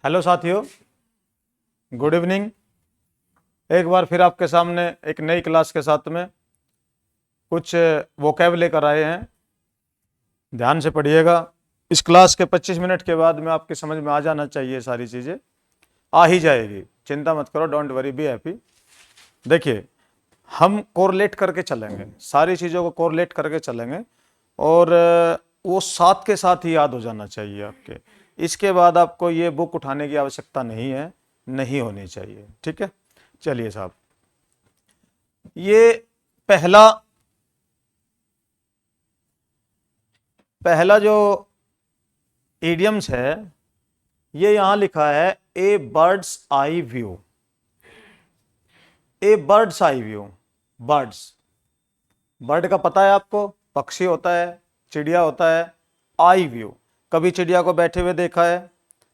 Hello साथियों, good evening. एक बार फिर आपके सामने एक नई क्लास के साथ में कुछ वोकैब लेकर आए हैं। ध्यान से पढ़िएगा। इस क्लास के 25 मिनट के बाद में आपकी समझ में आ जाना चाहिए, सारी चीज़ें आ ही जाएगी। चिंता मत करो, डोंट वरी, बी हैप्पी। देखिए, हम कोरिलेट करके चलेंगे, सारी चीज़ों को कोरिलेट करके चलेंगे और वो साथ के साथ ही याद हो जाना चाहिए आपके। इसके बाद आपको ये बुक उठाने की आवश्यकता नहीं है, नहीं होनी चाहिए। ठीक है, चलिए साहब, ये पहला जो इडियम्स है, ये यहां लिखा है a bird's eye view. A bird's eye view, bird's, bird का पता है आपको, पक्षी होता है, चिड़िया होता है। आई व्यू, कभी चिड़िया को बैठे हुए देखा है?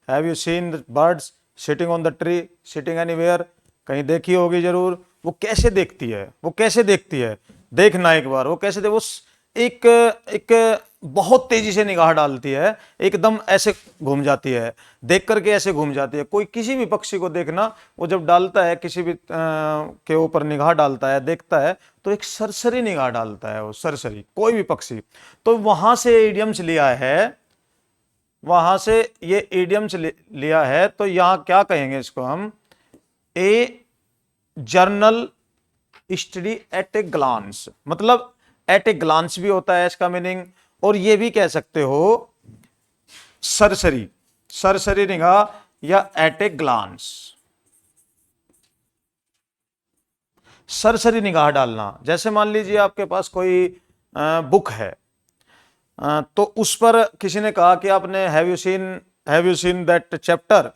Have you seen the birds sitting on the tree, sitting anywhere? कहीं देखी होगी जरूर। वो कैसे देखती है, वो कैसे देखती है, देखना एक बार। वो कैसे वो एक एक बहुत तेजी से निगाह डालती है, एकदम ऐसे घूम जाती है, देख करके ऐसे घूम जाती है। कोई किसी भी पक्षी को देखना, वो जब डालता है किसी भी के ऊपर निगाह डालता है, देखता है, तो एक सरसरी निगाह डालता है वो, सरसरी, कोई भी पक्षी। तो वहां से इडियम्स लिया है, वहां से ये इडियम्स लिया है। तो यहां क्या कहेंगे इसको हम? A general study at a glance, मतलब एट ए ग्लांस भी होता है इसका मीनिंग, और ये भी कह सकते हो सरसरी, सरसरी निगाह या एट ए ग्लांस, सरसरी निगाह डालना। जैसे मान लीजिए आपके पास कोई बुक है, तो उस पर किसी ने कहा कि आपने have you seen that chapter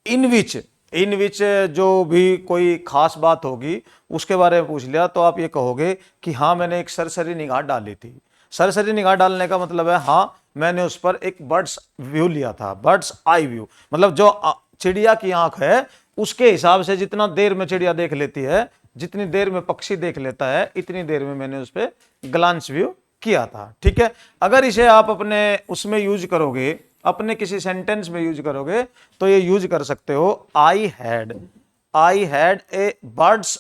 in which जो भी कोई खास बात होगी उसके बारे में पूछ लिया, तो आप ये कहोगे कि हाँ, मैंने एक सरसरी निगाह डाली थी। सरसरी निगाह डालने का मतलब है हाँ, मैंने उस पर एक बर्ड्स व्यू लिया था, बर्ड्स आई व्यू। मतलब जो चिड़िया की आंख है उसके हिसाब से जितना देर में चिड़िया देख लेती है, जितनी देर में पक्षी देख लेता है, इतनी देर में मैंने उस पर ग्लांस व्यू किया था। ठीक है, अगर इसे आप अपने उसमें यूज करोगे, अपने किसी सेंटेंस में यूज करोगे, तो ये यूज कर सकते हो I had a bird's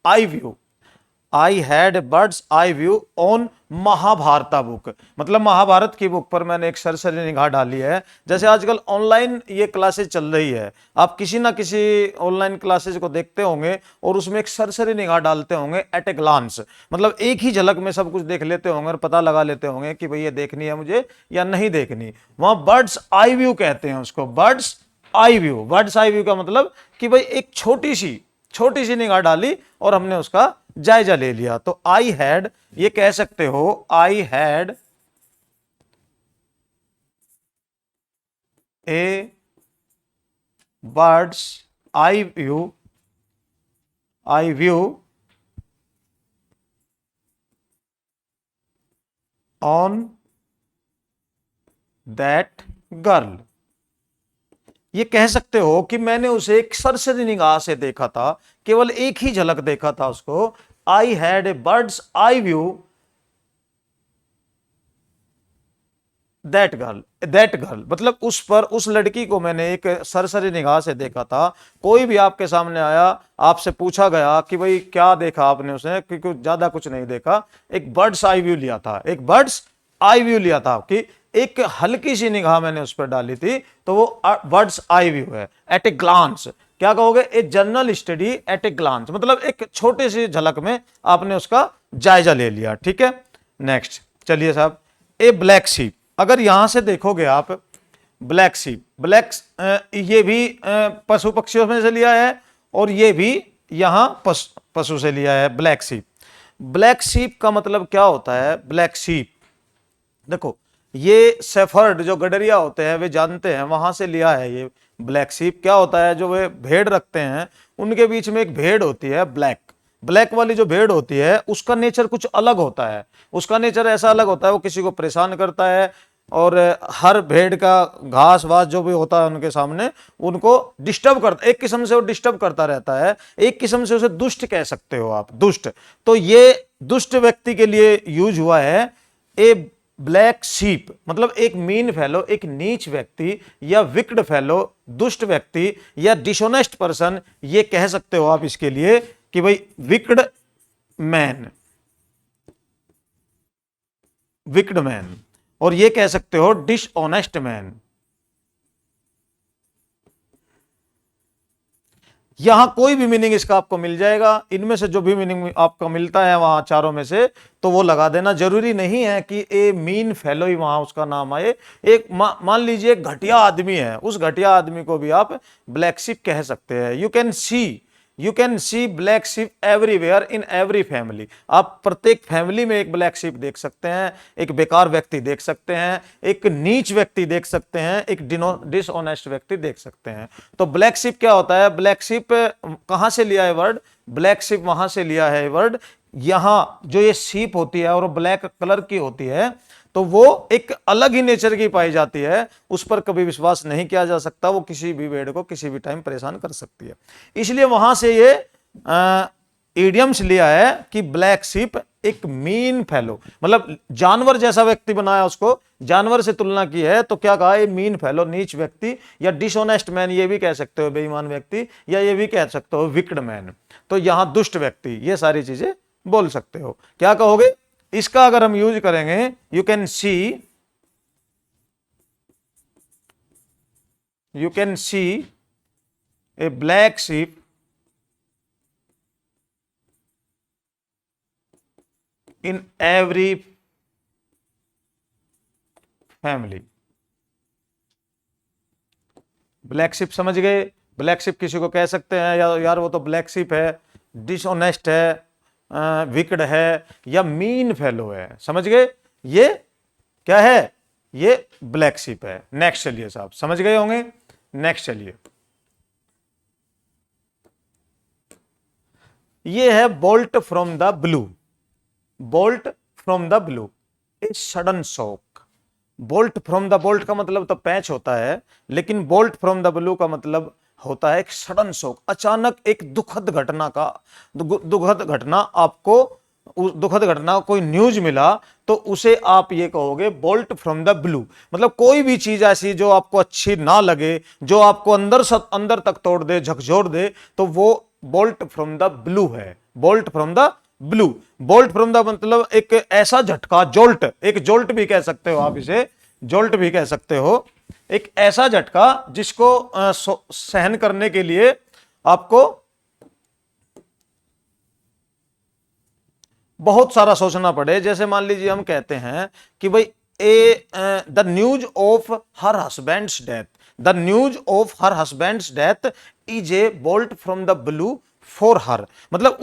eye view, I had birds eye view on Mahabharata book. मतलब महाभारत की बुक पर मैंने एक सरसरी निगाह डाली है। जैसे आजकल ऑनलाइन ये क्लासेज चल रही है, आप किसी ना किसी ऑनलाइन क्लासेज को देखते होंगे और उसमें एक सरसरी निगाह डालते होंगे एट ए ग्लांस, मतलब एक ही झलक में सब कुछ देख लेते होंगे और पता लगा लेते होंगे कि भाई ये देखनी है मुझे या नहीं देखनी। वहां बर्ड्स आई व्यू कहते हैं उसको, birds eye view. Birds eye view का मतलब कि भाई एक छोटी सी निगाह डाली और हमने उसका जायजा ले लिया। तो आई हैड, ये कह सकते हो I had a bird's eye view on that girl. ये कह सकते हो कि मैंने उसे एक सरसरी निगाह से देखा था, केवल एक ही झलक देखा था उसको। I had a bird's eye view that girl, मतलब उस पर, उस लड़की को मैंने एक सरसरी निगाह से देखा था। कोई भी आपके सामने आया, आपसे पूछा गया कि भाई क्या देखा आपने उसे, क्योंकि ज्यादा कुछ नहीं देखा, एक बर्ड्स आई व्यू लिया था, एक बर्ड्स आई व्यू लिया था आपकी, एक हल्की सी निगाह मैंने उस पर डाली थी, तो वो बर्ड्स आई व्यू है। एट ए ग्लांस क्या कहोगे? A general study at a glance, मतलब एक छोटी सी झलक में आपने उसका जायजा ले लिया। ठीक है, नेक्स्ट चलिए साहब, ए ब्लैक शीप। अगर यहां से देखोगे आप, ब्लैक शीप, ये भी पशु पक्षियों में से लिया है और ये भी यहां पशु से लिया है, ब्लैक शीप। ब्लैक शीप का मतलब क्या होता है? ब्लैक शीप, देखो ये शेफर्ड जो गडरिया होते हैं वे जानते हैं, वहां से लिया है ये ब्लैक शीप। क्या होता है, जो वे भेड़ रखते हैं उनके बीच में एक भेड़ होती है ब्लैक वाली जो भेड़ होती है उसका नेचर कुछ अलग होता है। उसका नेचर ऐसा अलग होता है, वो किसी को परेशान करता है और हर भेड़ का घास वास जो भी होता है उनके सामने उनको डिस्टर्ब करता, एक किस्म से वो डिस्टर्ब करता रहता है, एक किस्म से उसे दुष्ट कह सकते हो आप, दुष्ट। तो ये दुष्ट व्यक्ति के लिए यूज हुआ है ए ब्लैक शीप मतलब एक मीन फेलो, एक नीच व्यक्ति, या विक्ड फेलो, दुष्ट व्यक्ति, या डिसऑनेस्ट पर्सन, ये कह सकते हो आप इसके लिए कि भाई विक्ड मैन, विक्ड मैन, और ये कह सकते हो डिसऑनेस्ट मैन। यहां कोई भी मीनिंग इसका आपको मिल जाएगा, इनमें से जो भी मीनिंग आपको मिलता है वहां चारों में से, तो वो लगा देना। जरूरी नहीं है कि ए मीन फेलो ही वहां उसका नाम आए। एक मान लीजिए एक घटिया आदमी है, उस घटिया आदमी को भी आप ब्लैक शिप कह सकते हैं। You can see black ship everywhere in every family. आप प्रत्येक फैमिली में एक ब्लैक शिप देख सकते हैं, एक बेकार व्यक्ति देख सकते हैं, एक नीच व्यक्ति देख सकते हैं, एक डिसऑनेस्ट व्यक्ति देख सकते हैं। तो ब्लैक शिप क्या होता है? ब्लैक शिप कहां से लिया है वर्ड? ब्लैक शिप वहां से लिया है वर्ड, यहां जो ये शीप होती है और ब्लैक कलर की होती है, तो वो एक अलग ही नेचर की पाई जाती है, उस पर कभी विश्वास नहीं किया जा सकता। वो किसी भी भेड़ को किसी भी टाइम परेशान कर सकती है। इसलिए वहां से ये इडियम्स लिया है कि ब्लैक शिप एक मीन फेलो, मतलब जानवर जैसा व्यक्ति बनाया उसको, जानवर से तुलना की है, तो क्या कहा? ये मीन फेलो, नीच व्यक्ति, या डिसऑनेस्ट मैन ये भी कह सकते हो, बेईमान व्यक्ति, या ये भी कह सकते हो विक्ड मैन। तो यहां दुष्ट व्यक्ति, ये सारी चीजें बोल सकते हो। क्या कहोगे इसका अगर हम यूज करेंगे? You can C A black sheep in every family. Black ship समझ गए? ब्लैक शिप किसी को कह सकते हैं यार वो तो ब्लैक शिप है, डिसऑनेस्ट है, विकड है, या मीन फेलो है। समझ गए? ये क्या है? ये ब्लैक शिप है। नेक्स्ट चलिए साहब, समझ गए होंगे। नेक्स्ट चलिए, ये है bolt from the blue. Bolt from the blue, a sudden shock. Bolt from the, bolt का मतलब तो पैच होता है, लेकिन बोल्ट फ्रॉम द ब्लू का मतलब होता है एक सडन शॉक, अचानक एक दुखद घटना का, दुखद घटना आपको, उस दुखद घटना कोई न्यूज मिला, तो उसे आप ये कहोगे बोल्ट फ्रॉम द ब्लू। मतलब कोई भी चीज ऐसी जो आपको अच्छी ना लगे, जो आपको अंदर तक तोड़ दे, झकझोर दे, तो वो बोल्ट फ्रॉम द ब्लू है। Bolt from the blue, bolt from the मतलब एक ऐसा झटका, जोल्ट, एक जोल्ट भी कह सकते हो आप इसे, जोल्ट भी कह सकते हो, एक ऐसा झटका जिसको सहन करने के लिए आपको बहुत सारा सोचना पड़े। जैसे मान लीजिए हम कहते हैं कि भाई the news of her husband's death, the news of her husband's death is a bolt from the blue for her. मतलब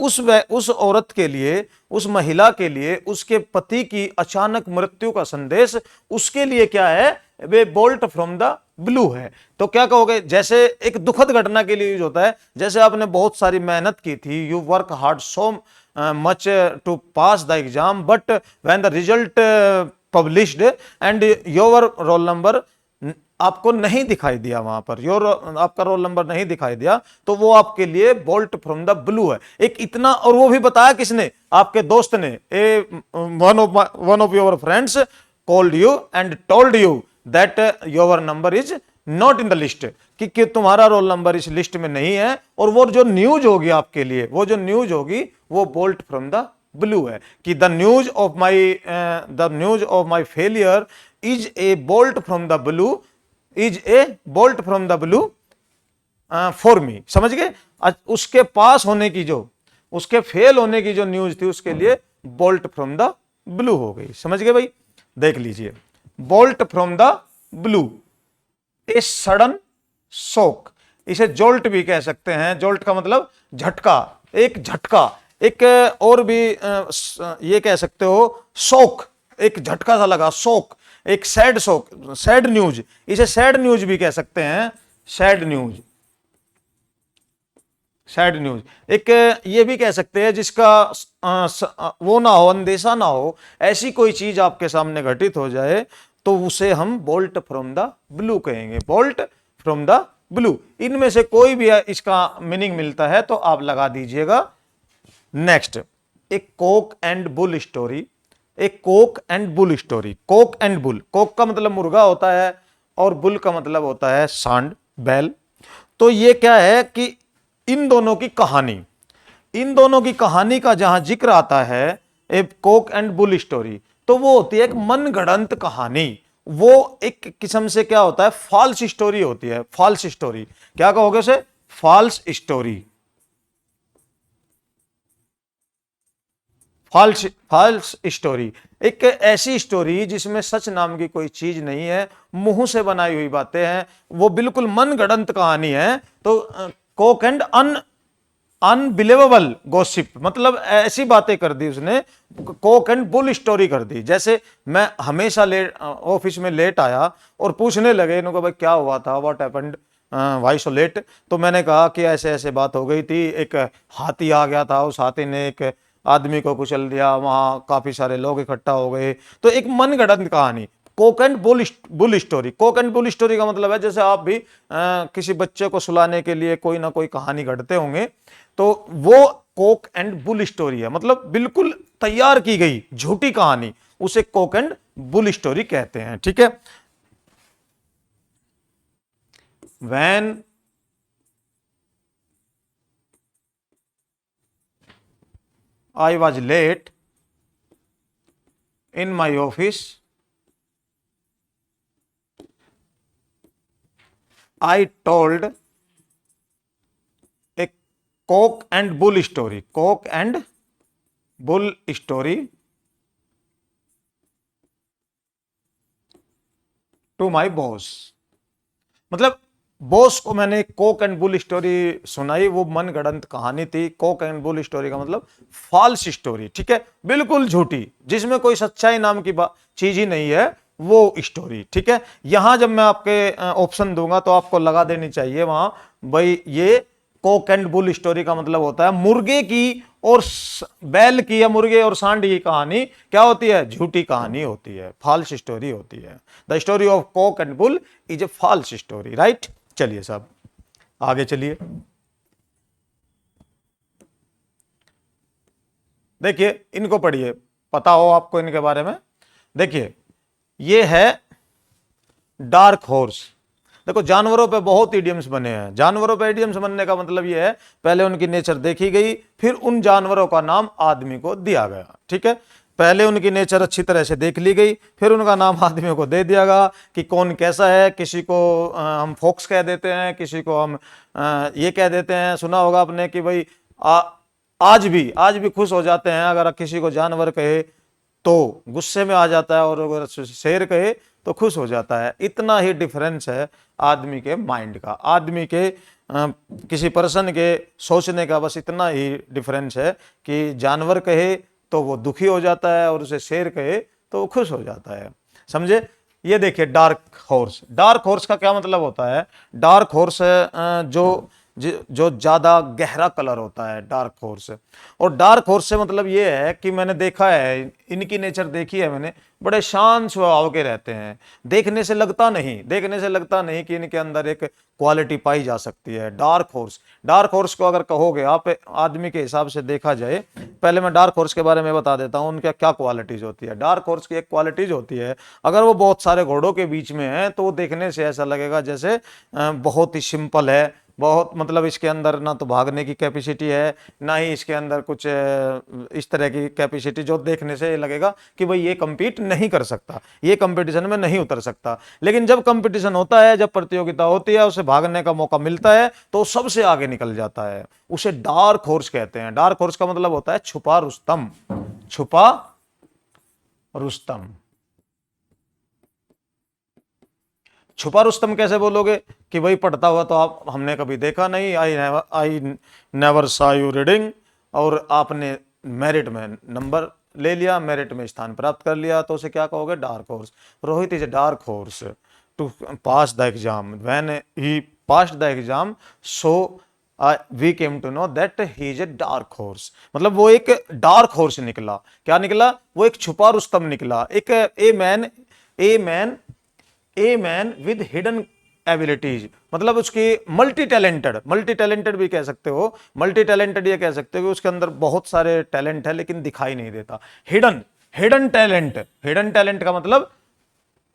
उस औरत के लिए, उस महिला के लिए, उसके पति की अचानक मृत्यु का संदेश उसके लिए क्या है? वे बोल्ट फ्रॉम द ब्लू है। तो क्या कहोगे? जैसे एक दुखद घटना के लिए यूज होता है, जैसे आपने बहुत सारी मेहनत की थी, you work hard so much to pass the exam, but when the result published and your roll number आपको नहीं दिखाई दिया, वहां पर आपका रोल नंबर नहीं दिखाई दिया, तो वो आपके लिए बोल्ट फ्रॉम द ब्लू है। एक इतना, और वो भी बताया किसने? आपके दोस्त ने। One of your friends called you and told you that your number is not in the list, कि तुम्हारा रोल नंबर इस लिस्ट में नहीं है। और वो जो न्यूज होगी आपके लिए, वो जो न्यूज होगी वो बोल्ट फ्रॉम द ब्लू है, कि the news of my failure is a bolt from the blue, is a bolt from the blue for me. समझ गए? उसके पास होने की, जो उसके फेल होने की जो न्यूज थी, उसके लिए बोल्ट फ्रॉम द ब्लू हो गई। समझ गए भाई? देख लीजिए, bolt from the blue, a sudden shock. इसे जोल्ट भी कह सकते हैं। जोल्ट का मतलब झटका, एक झटका, एक और भी ये कह सकते हो शॉक, एक झटका सा लगा, शॉक, एक सैड शॉक, सैड न्यूज, इसे सैड न्यूज भी कह सकते हैं। Sad news, sad news. एक ये भी कह सकते हैं जिसका वो ना हो, अंदेशा ना हो, ऐसी कोई चीज आपके सामने घटित हो जाए, तो उसे हम बोल्ट फ्रॉम द ब्लू कहेंगे। बोल्ट फ्रॉम द ब्लू, इनमें से कोई भी इसका मीनिंग मिलता है तो आप लगा दीजिएगा। नेक्स्ट, एक कोक एंड बुल स्टोरी। एक Coke and bull story. Coke and bull, Coke का मतलब मुर्गा होता है और बुल का मतलब होता है सांड, बैल। तो ये क्या है कि इन दोनों की कहानी, इन दोनों की कहानी का जहां जिक्र आता है, ए कोक एंड बुल स्टोरी, तो वो होती है एक मनगढ़ंत कहानी। वो एक किस्म से क्या होता है, फॉल्स स्टोरी होती है। फॉल्स स्टोरी क्या कहोगे उसे? False story. False false story एक ऐसी स्टोरी जिसमें सच नाम की कोई चीज नहीं है, मुंह से बनाई हुई बातें हैं, वो बिल्कुल मनगढ़ंत कहानी है। तो कोक एंड अनबिलीवेबल गॉसिप, मतलब ऐसी बातें कर दी उसने, कोक एंड बुल स्टोरी कर दी। जैसे मैं हमेशा लेट ऑफिस में लेट आया और पूछने लगे इनको, भाई क्या हुआ था, what happened why so let? तो मैंने कहा कि ऐसे ऐसे बात हो गई थी, एक हाथी आ गया था, उस हाथी ने एक आदमी को कुचल दिया, वहां काफी सारे लोग इकट्ठा हो गए। तो एक मनगढ़ंत कहानी, Coke and bull story. Coke and bull story का मतलब है जैसे आप भी किसी बच्चे को सुलाने के लिए कोई ना कोई कहानी घड़ते होंगे, तो वो कोक एंड बुल स्टोरी है, मतलब बिल्कुल तैयार की गई झूठी कहानी, उसे कोक एंड बुल स्टोरी कहते हैं। ठीक है। When I was late in my office, I told a cock and bull story. Cock and bull story to my boss. मतलब बॉस को मैंने कोक एंड बुल स्टोरी सुनाई, वो मनगढ़ंत कहानी थी। कोक एंड बुल स्टोरी का मतलब फॉल्स स्टोरी, ठीक है, बिल्कुल झूठी, जिसमें कोई सच्चाई नाम की चीज ही नहीं है, वो स्टोरी। ठीक है। यहां जब मैं आपके ऑप्शन दूंगा तो आपको लगा देनी चाहिए वहां, भाई ये कोक एंड बुल स्टोरी का मतलब होता है मुर्गे की और बैल की, या मुर्गे और सांड की कहानी क्या होती है? झूठी कहानी होती है, फॉल्स स्टोरी होती है। The story of cock and bull is a false story, right. चलिए साहब आगे चलिए। देखिए इनको पढ़िए, पता हो आपको इनके बारे में। देखिए ये है डार्क हॉर्स। देखो जानवरों पे बहुत इडियम्स बने हैं। जानवरों पे इडियम्स बनने का मतलब ये है, पहले उनकी नेचर देखी गई, फिर उन जानवरों का नाम आदमी को दिया गया। ठीक है। पहले उनकी नेचर अच्छी तरह से देख ली गई, फिर उनका नाम आदमियों को दे दिया गया कि कौन कैसा है। किसी को हम फॉक्स कह देते हैं, किसी को हम ये कह देते हैं। सुना होगा आपने कि भाई आज भी खुश हो जाते हैं अगर किसी को जानवर कहे तो गुस्से में आ जाता है, और अगर शेर कहे तो खुश हो जाता है। इतना ही डिफरेंस है आदमी के माइंड का, आदमी के किसी पर्सन के सोचने का, बस इतना ही डिफरेंस है कि जानवर कहे तो वो दुखी हो जाता है, और उसे शेर कहे तो वो खुश हो जाता है। समझे? ये देखिए डार्क हॉर्स। डार्क हॉर्स का क्या मतलब होता है? डार्क हॉर्स जो ज्यादा गहरा कलर होता है, डार्क हॉर्स। और डार्क हॉर्स से मतलब ये है कि मैंने देखा है, इनकी नेचर देखी है मैंने, बड़े शांत स्वभाव के रहते हैं। देखने से लगता नहीं कि इनके अंदर एक क्वालिटी पाई जा सकती है। डार्क हॉर्स, डार्क हॉर्स को अगर कहोगे आप आदमी के हिसाब से देखा जाए, पहले मैं डार्क हॉर्स के बारे में बता देता हूं उनका क्या क्वालिटीज होती है। डार्क हॉर्स की एक क्वालिटीज होती है, अगर वो बहुत सारे घोड़ों के बीच में है तो वो देखने से ऐसा लगेगा जैसे बहुत ही सिंपल है, बहुत, मतलब इसके अंदर ना तो भागने की कैपेसिटी है, ना ही इसके अंदर कुछ इस तरह की कैपेसिटी जो देखने से लगेगा कि भाई ये compete नहीं कर सकता, ये कंपटीशन में नहीं उतर सकता। लेकिन जब कंपटीशन होता है, जब प्रतियोगिता होती है, उसे भागने का मौका मिलता है तो सबसे आगे निकल जाता है। उसे डार्क हॉर्स कहते हैं। डार्क हॉर्स का मतलब होता है छुपा रुस्तम। छुपा रुस्तम। छुपा रुस्तम कैसे बोलोगे कि भाई पढ़ता हुआ तो आप हमने कभी देखा नहीं, आई नेवर सा यू रीडिंग, और आपने मेरिट में नंबर ले लिया, मेरिट में स्थान प्राप्त कर लिया, तो उसे क्या कहोगे? Dark horse. Rohit is a dark horse to pass the exam, when he passed the exam so we came to know that he is a dark horse. मतलब वो एक डार्क हॉर्स निकला। क्या निकला? वो एक छुपा रुस्तम निकला, एक a man with hidden abilities, मतलब उसकी मल्टी टैलेंटेड भी कह सकते हो। मल्टी टैलेंटेड ये कह सकते हो कि उसके अंदर बहुत सारे टैलेंट है लेकिन दिखाई नहीं देता। Hidden, hidden talent, hidden talent का मतलब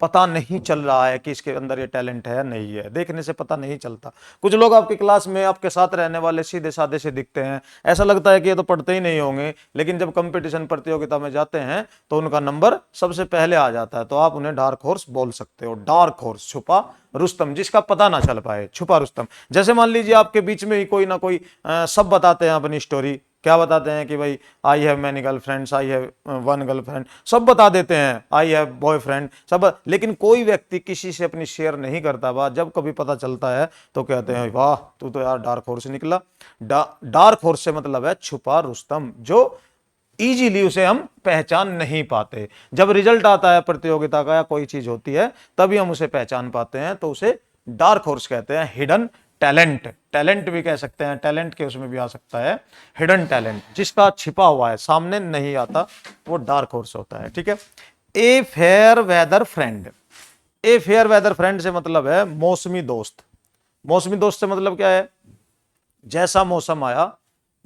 पता नहीं चल रहा है कि इसके अंदर ये टैलेंट है नहीं है, देखने से पता नहीं चलता। कुछ लोग आपकी क्लास में आपके साथ रहने वाले सीधे साधे से दिखते हैं, ऐसा लगता है कि ये तो पढ़ते ही नहीं होंगे, लेकिन जब कंपटीशन प्रतियोगिता में जाते हैं तो उनका नंबर सबसे पहले आ जाता है। तो आप उन्हें डार्क हॉर्स बोल सकते हो, डार्क हॉर्स, छुपा रुस्तम, जिसका पता ना चल पाए, छुपा रुस्तम। जैसे मान लीजिए आपके बीच में ही कोई ना कोई सब बताते हैं अपनी स्टोरी, क्या बताते हैं कि भाई आई have many girlfriends, I have one girlfriend, सब बता देते हैं, आई हैव बॉयफ्रेंड सब, लेकिन कोई व्यक्ति किसी से अपनी शेयर नहीं करता। बात जब कभी पता चलता है तो कहते हैं वाह तू तो यार डार्क हॉर्स निकला। डार्क हॉर्स से मतलब है छुपा रुस्तम, जो इजीली उसे हम पहचान नहीं पाते। जब रिजल्ट आता है प्रतियोगिता का या कोई चीज होती है तभी हम उसे पहचान पाते हैं, तो उसे डार्क हॉर्स कहते हैं। हिडन टैलेंट, टैलेंट भी कह सकते हैं, टैलेंट के उसमें भी आ सकता है हिडन टैलेंट, जिसका छिपा हुआ है, सामने नहीं आता, वो डार्क हॉर्स होता है। ठीक है। A fair weather friend, a fair weather friend से मतलब है मौसमी दोस्त। मौसमी दोस्त से मतलब क्या है, जैसा मौसम आया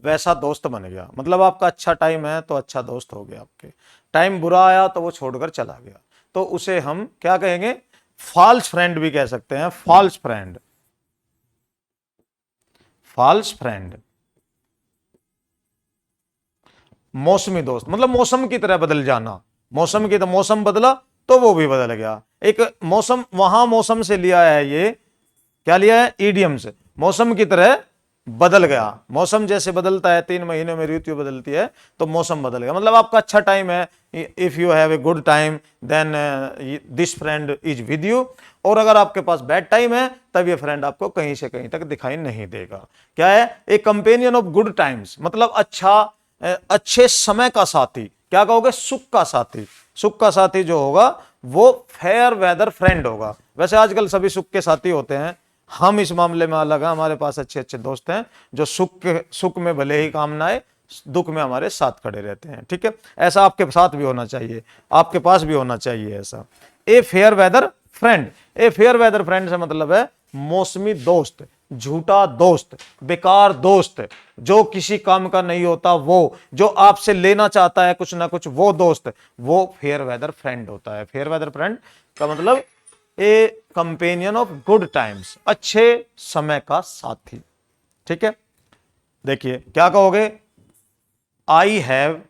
वैसा दोस्त बन गया, मतलब आपका अच्छा टाइम है तो अच्छा दोस्त हो गया, आपके टाइम बुरा आया तो वो छोड़कर चला गया, तो उसे हम क्या कहेंगे, फॉल्स फ्रेंड भी कह सकते हैं। फॉल्स फ्रेंड, फॉल्स फ्रेंड, मौसमी दोस्त मतलब मौसम की तरह बदल जाना, मौसम की, तो मौसम बदला तो वो भी बदल गया। एक मौसम, वहां मौसम से लिया है, ये क्या लिया है, ईडियम से, मौसम की तरह बदल गया। मौसम जैसे बदलता है, 3 महीने में ऋतु बदलती है, तो मौसम बदल गया, मतलब आपका अच्छा टाइम है, if you have a good time then this friend is with you, और अगर आपके पास बैड टाइम है तब ये फ्रेंड आपको कहीं से कहीं तक दिखाई नहीं देगा। क्या है, ए कंपेनियन ऑफ गुड टाइम्स, मतलब अच्छा, अच्छे समय का साथी, क्या कहोगे, सुख का साथी। सुख का साथी जो होगा वो फेयर वेदर फ्रेंड होगा। वैसे आजकल सभी सुख के साथी होते हैं, हम इस मामले में अलग हैं, हमारे पास अच्छे अच्छे दोस्त हैं जो सुख में भले ही काम ना आए, दुख में हमारे साथ खड़े रहते हैं। ठीक है, ऐसा आपके साथ भी होना चाहिए, आपके पास भी होना चाहिए ऐसा। A fair weather friend, a fair weather friend से मतलब है मौसमी दोस्त, झूठा दोस्त, बेकार दोस्त, जो किसी काम का नहीं होता, वो जो आपसे लेना चाहता है कुछ ना कुछ, वो दोस्त, वो फेयर वेदर फ्रेंड होता है। फेयर वेदर फ्रेंड का मतलब a companion of good times, अच्छे समय का साथी। ठीक है, देखिए क्या कहोगे, I have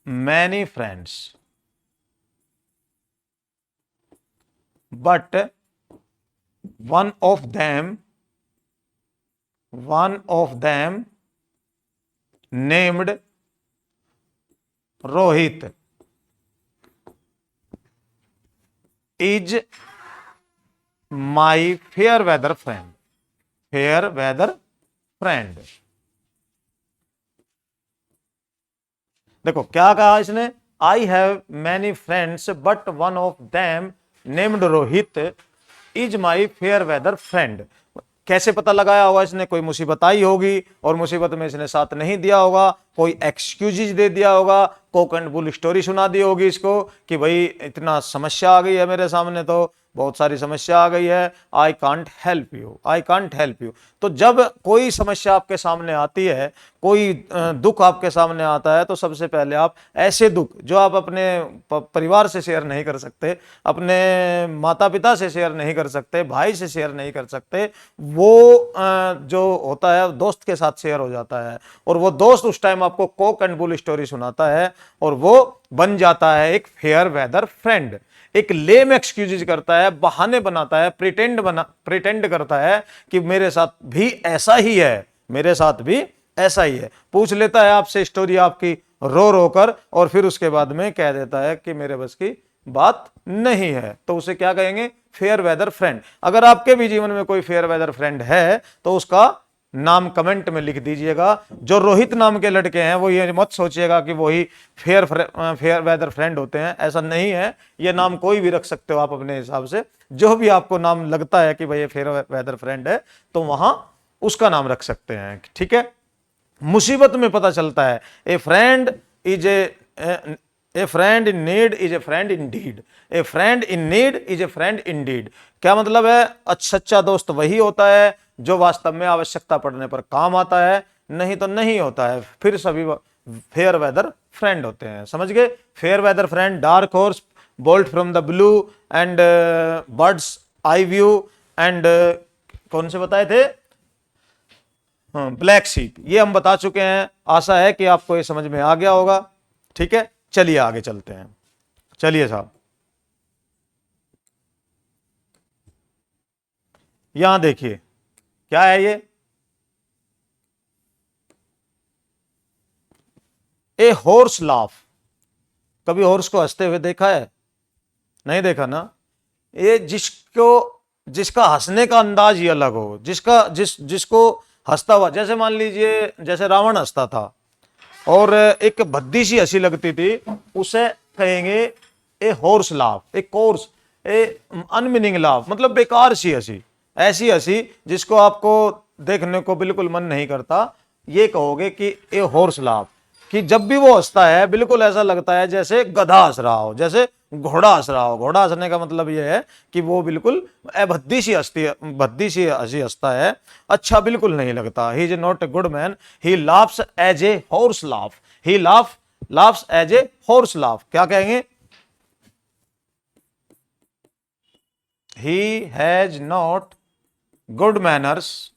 many friends but one of them named Rohit is my fair weather friend. Fair weather friend, देखो क्या कहा इसने, I have many friends but one of them named Rohit is my fair weather friend. कैसे पता लगाया होगा इसने, कोई मुसीबत आई होगी और मुसीबत में इसने साथ नहीं दिया होगा, कोई एक्सक्यूजेज दे दिया होगा, कोक एंड बुल स्टोरी सुना दी होगी इसको कि भाई इतना समस्या आ गई है मेरे सामने, तो बहुत सारी समस्या आ गई है, I can't help you, I can't help you. तो जब कोई समस्या आपके सामने आती है, कोई दुख आपके सामने आता है, तो सबसे पहले आप ऐसे दुख जो आप अपने परिवार से शेयर नहीं कर सकते, अपने माता पिता से शेयर नहीं कर सकते, भाई से शेयर नहीं कर सकते, वो जो होता है दोस्त के साथ शेयर हो जाता है, और वो दोस्त उस टाइम आपको कोक एंड बुल स्टोरी सुनाता है, और वो बन जाता है एक फेयर वेदर फ्रेंड। एक लेम एक्सक्यूजेज करता है, बहाने बनाता है, प्रिटेंड करता है कि मेरे साथ भी ऐसा ही है, मेरे साथ भी ऐसा ही है, पूछ लेता है आपसे स्टोरी आपकी रो रो कर, और फिर उसके बाद में कह देता है कि मेरे बस की बात नहीं है, तो उसे क्या कहेंगे, फेयर वेदर फ्रेंड। अगर आपके भी जीवन में कोई फेयर वेदर फ्रेंड है तो उसका नाम कमेंट में लिख दीजिएगा। जो रोहित नाम के लड़के हैं वो ये मत सोचिएगा कि वही फेयर वेदर फ्रेंड होते हैं, ऐसा नहीं है। ये नाम कोई भी रख सकते हो आप अपने हिसाब से, जो भी आपको नाम लगता है कि भाई ये फेयर वेदर फ्रेंड है, तो वहां उसका नाम रख सकते हैं। ठीक है, मुसीबत में पता चलता है a friend is a friend in need is a friend in deed, a friend in need is a friend in deed. क्या मतलब है, सच्चा दोस्त वही होता है जो वास्तव में आवश्यकता पड़ने पर काम आता है, नहीं तो नहीं होता है। फिर सभी फेयर वेदर फ्रेंड होते हैं। समझ गए? Fair weather friend, dark horse, bolt from the blue and bird's eye view and कौन से बताए थे? हाँ, ब्लैक शीप। ये हम बता चुके हैं। आशा है कि आपको ये समझ में आ गया होगा। ठीक है, चलिए आगे चलते हैं। चलिए साहब, यहां देखिए क्या है ये, ए हॉर्स लाफ। कभी हॉर्स को हंसते हुए देखा है? नहीं देखा ना। ये जिसको, जिसका हंसने का अंदाज ही अलग हो, जिसको हंसता हुआ, जैसे मान लीजिए जैसे रावण हंसता था और एक भद्दी सी हंसी लगती थी, उसे कहेंगे ए हॉर्स लाफ, ए कोर्स, ए अनमीनिंग लाफ, मतलब बेकार सी हंसी। ऐसी हंसी जिसको आपको देखने को बिल्कुल मन नहीं करता, ये कहोगे कि ए हॉर्स लाफ। कि जब भी वो हंसता है बिल्कुल ऐसा लगता है जैसे गधा हंस रहा हो, जैसे घोड़ा हंस रहा हो। घोड़ा हंसने का मतलब ये है कि वो बिल्कुल भद्दी सी हंसती, भद्दी सी हंसी हंसता है, अच्छा बिल्कुल नहीं लगता। He is not a good man, he laughs as a horse laugh, he laughs as a horse laugh. क्या कहेंगे? He has not good manners,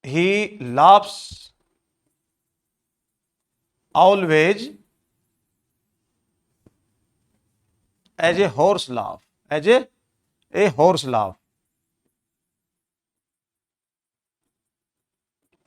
he laughs always as a horse laugh, as a horse laugh.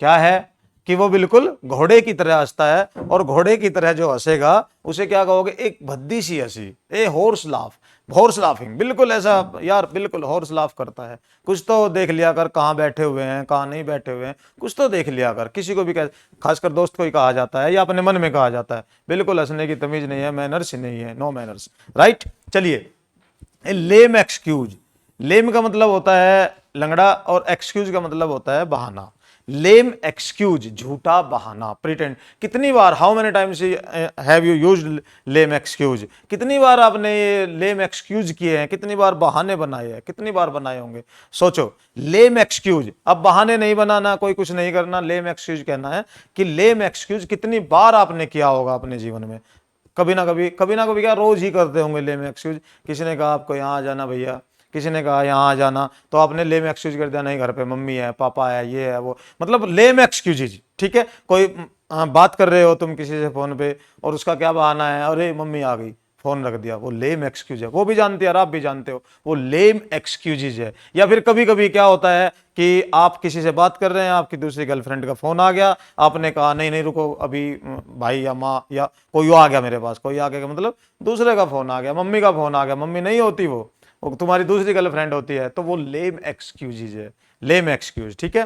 क्या है कि वो बिल्कुल घोड़े की तरह हंसता है, और घोड़े की तरह जो हंसेगा उसे क्या कहोगे? एक भद्दी सी हंसी, ए हॉर्स लाफ, हॉर्स लाफिंग। बिल्कुल ऐसा यार, बिल्कुल हॉर्स लाफ करता है। कुछ तो देख लिया कर, कहाँ बैठे हुए हैं कहाँ नहीं बैठे हुए हैं, कुछ तो देख लिया कर। किसी को भी खासकर दोस्त को ही कहा जाता है या अपने मन में कहा जाता है, बिल्कुल हंसने की तमीज नहीं है, मैनर्स ही नहीं है, नो मैनर्स। राइट, चलिए। लेम एक्सक्यूज, लेम का मतलब होता है लंगड़ा और एक्सक्यूज का मतलब होता है बहाना। लेम एक्सक्यूज, झूठा बहाना, प्रिटेंड। कितनी बार, how many times have you used lame excuse? कितनी बार आपने ये लेम एक्सक्यूज किए हैं, कितनी बार बहाने बनाए हैं, कितनी बार बनाए होंगे? सोचो, लेम एक्सक्यूज। अब बहाने नहीं बनाना, कोई कुछ नहीं करना, लेम एक्सक्यूज कहना है कि लेम एक्सक्यूज कितनी बार आपने किया होगा अपने जीवन में। कभी ना कभी, कभी ना कभी क्या, रोज ही करते होंगे लेम एक्सक्यूज। किसी ने कहा आपको यहाँ आ जाना भैया, किसी ने कहा यहाँ आ जाना, तो आपने लेम एक्सक्यूज कर दिया, नहीं घर पे मम्मी है, पापा है, ये है वो, मतलब लेम एक्सक्यूज। ठीक है, कोई बात कर रहे हो तुम किसी से फोन पे, और उसका क्या बहाना है? अरे मम्मी आ गई, फोन रख दिया, वो लेम एक्सक्यूज है। वो भी जानते हैं और आप भी जानते हो, वो लेम एक्सक्यूजेज है। या फिर कभी कभी क्या होता है कि आप किसी से बात कर रहे हैं, आपकी दूसरी गर्लफ्रेंड का फोन आ गया, आपने कहा नहीं नहीं रुको अभी, भाई या माँ या कोई आ गया मेरे पास, कोई आ गया मतलब दूसरे का फोन आ गया, मम्मी का फोन आ गया, मम्मी नहीं होती वो तुम्हारी दूसरी गर्लफ्रेंड होती है, तो वो लेम एक्सक्यूजेज है, लेम एक्सक्यूज। ठीक है,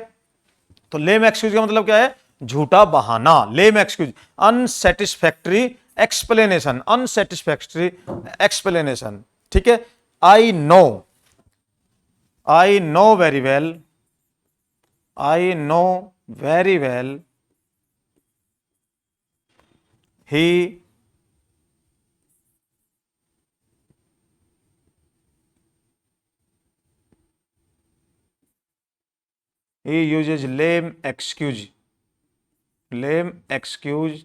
तो लेम एक्सक्यूज का मतलब क्या है? झूठा बहाना। Lame excuse, unsatisfactory explanation, unsatisfactory explanation. ठीक है, I know very well, I know very well he uses lame excuse, lame excuse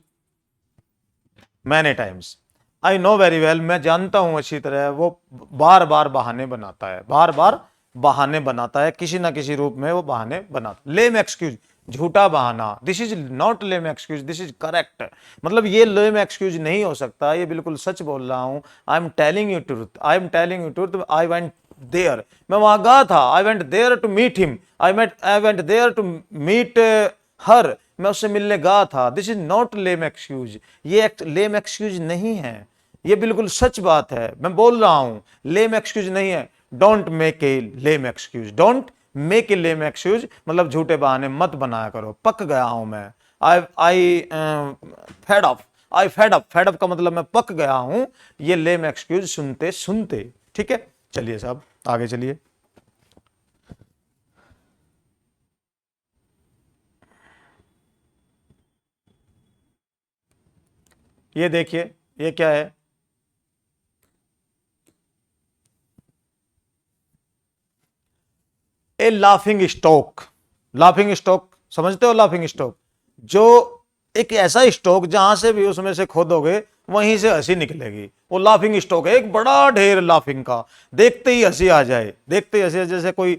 many times. I know very well, मैं जानता हूं अच्छी तरह, वो बार बार बहाने बनाता है, बार बार बहाने बनाता है, किसी ना किसी रूप में वो बहाने बनाता। लेम एक्सक्यूज, झूठा बहाना। This is not lame excuse, this is correct. मतलब ये लेम एक्सक्यूज नहीं हो सकता, ये बिल्कुल सच बोल रहा हूं। I am telling you truth, I am telling you truth, I went there, मैं वहां गया था, I went there to meet him, I went there to meet her, मैं उससे मिलने गया था। This is not lame excuse, ये लेम एक्सक्यूज नहीं है, ये बिल्कुल सच बात है, मैं बोल रहा हूं, लेम एक्सक्यूज नहीं है। Don't make a lame excuse, don't make a lame excuse, मतलब झूठे बहाने मत बनाया करो। पक गया हूं मैं, I fed of, I fed up, fed up का मतलब मैं पक गया हूं ये लेम एक्सक्यूज सुनते सुनते। ठीक है, चलिए साहब आगे चलिए। ये देखिए, ये क्या है? ए लाफिंग स्टॉक। लाफिंग स्टॉक समझते हो? लाफिंग स्टॉक जो एक ऐसा स्टॉक जहां से भी उसमें से खोदोगे वहीं से हंसी निकलेगी, वो लाफिंग स्टॉक है। एक बड़ा ढेर लाफिंग का, देखते ही हंसी आ जाए, देखते ही हंसी, जैसे कोई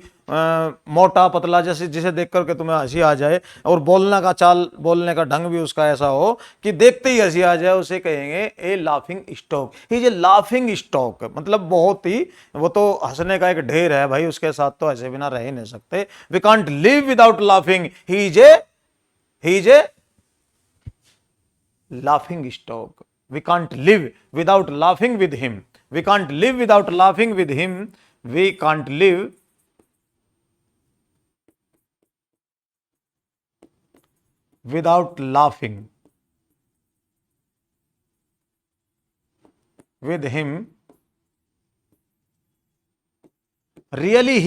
मोटा पतला, जैसे जिसे देख करके तुम्हें हंसी आ जाए, और बोलने का चाल, बोलने का ढंग भी उसका ऐसा हो कि देखते ही हंसी आ जाए, उसे कहेंगे a laughing stock. He is a laughing stock, मतलब बहुत ही, वो तो हंसने का एक ढेर है भाई, उसके साथ तो ऐसे बिना रह ही नहीं सकते। We can't live without laughing, he is a laughing stock. We can't live without laughing with him. We can't live without laughing with him. We can't live without laughing with him. Really